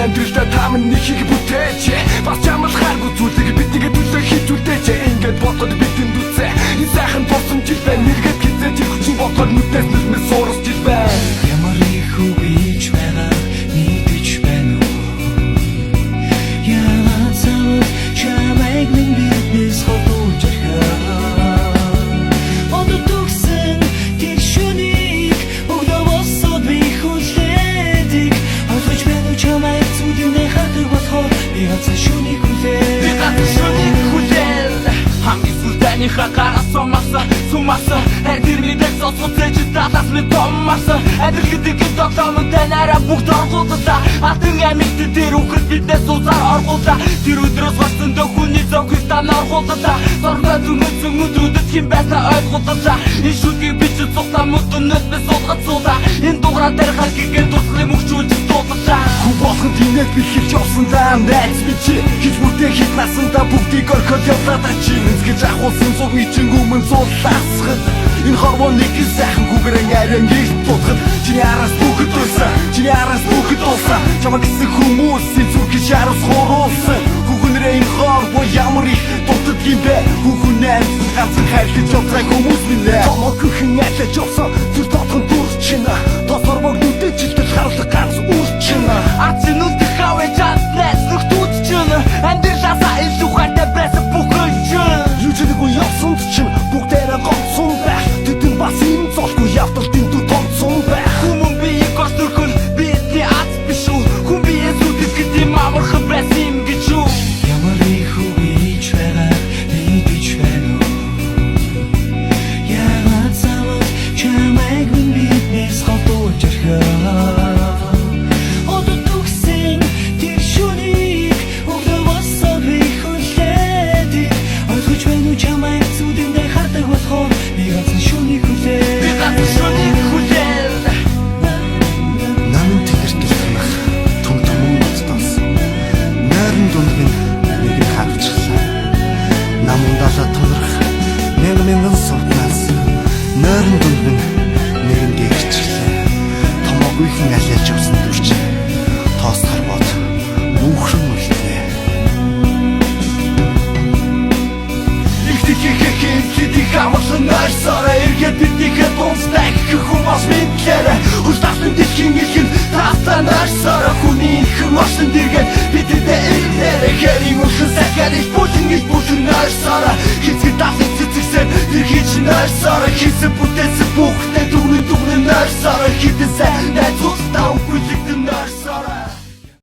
амьдралдаа та минь нэг их бүтээч. Бас чамд харгу зүйлийг биднийг төлөө хийж үлдээч. Ингээд бодоход бидэнд үзээ энэ сайхан болсон жил байна. Нэргээд хизээж ирэх бодоход нүднээс нүднээ суурч жил байна. Ямар их үгийч байгаа нэгдэж байна уу? Яагаад завд чамайг минь биднээс холдуулж ирэх? Одод төгсөн тэр шүнийг өгдөө босоод би хүлээдэг. Ойлгож байна уу чамайг зүуднээ хатдаг болохоор би ганцхан шүнийг хүлээн. Би ганцхан шүнийг хүлээн. Хамгийн сүлдэний хагаараа сумаса хайр мэдээ соцоцэж талаас минь томмаса. Адил гэдэг тогтоомтой нараа бүгд оргуулдаа. Алтан амигт тэр үхэл биднээс узаар оргуулдаа. Тэр өдрөөс гарсан дөхөний зовхөс тань оргуулдаа. Соргоо зүмэцэн өдрүүдэд хэн байснаа ойлгуулдаа. Энэ шүдгийг би ч цуглаа мөдөнөөс би суулгацуулаа. Энэ дугаараа дээр халгигээ тусгын мөхчүүлж дуудаа. Хүн болгон тийнээс би хэлж явсан зам найз би чи хийж бүтээ хит насандаа бүгдийг орхиод явлаа чи. Гэж ахуулсан зүг ичэн өмнө зуллаасхад энэ хорвоо нэг сайхан гүгрэн арай нэг тутахад чиний араас бүгд дуйсан, чиний араас бүгд дуулсан. Чамаа гэсэн хүмүүсийн зүг гэж араас хоруулсан. Хүүхнэрээ энэ хорвоо ямар их дутдаг юм бэ? Хүүхнээс ганцхан хайрлаж явдаг хүмүүс минь ээ. Томог гүхэн айлаж явсан зүр дотгон дүрчинэ. Тосорвог нүдэд жилдэл харлах ганц үрчинэ. Арчин үлдэх хавэ часнаас нүхтүүчинэ. Амьдралаасаа илүү хайртай байсан бүхэн Южиггүй явсан чинь бүгдээрээ гонцсон байх. Тэдэн бас энэ золгүй явдалын дүр томцсон байх. Хүмүүн биеийг госдөрхөн бидний аз биш үү? Хүн биеэс үдэх гэдэг амархан байсан юм гэж үү? Ямар их үгийч байгаа нэгдэж байна уу? Яагаад завд чамайг минь биднээс холдуулж ирэх? Одод төгсөн тэр шүнийг өгдөө босоод би хүлээдэг. Ойлгож байна уу чамайг зүуднээ хатдаг болохоор би ганцхан шүнийг хүлээн. Би ганцхан шүнийг хүлээн. Намын тэгэрт үлдэх том модтоос нойрон дунд минь нэг нь харагчлаа. Нам ундалаа тонрох мянган сувнаас нойрон дунд минь нэг нь гэрчлээ. Томоогийн алиалж явсан дүрч тоос харбод мөнхрөн үлдээ. Хидэг амарлан найрсаараа эргээд биднийхээ дундтай хүн бас мэдлээрээ хүлтаасан дэлхийн илхэн таастаа найрсаараа хүний ихэн орсон дэргээд бидэдээ эрлээрээ хэрийн өрхөн сахаар их бүлэн найрсаараа хизгэн даалын цэцэгсээр тэр хийж найрсаараа хийсэн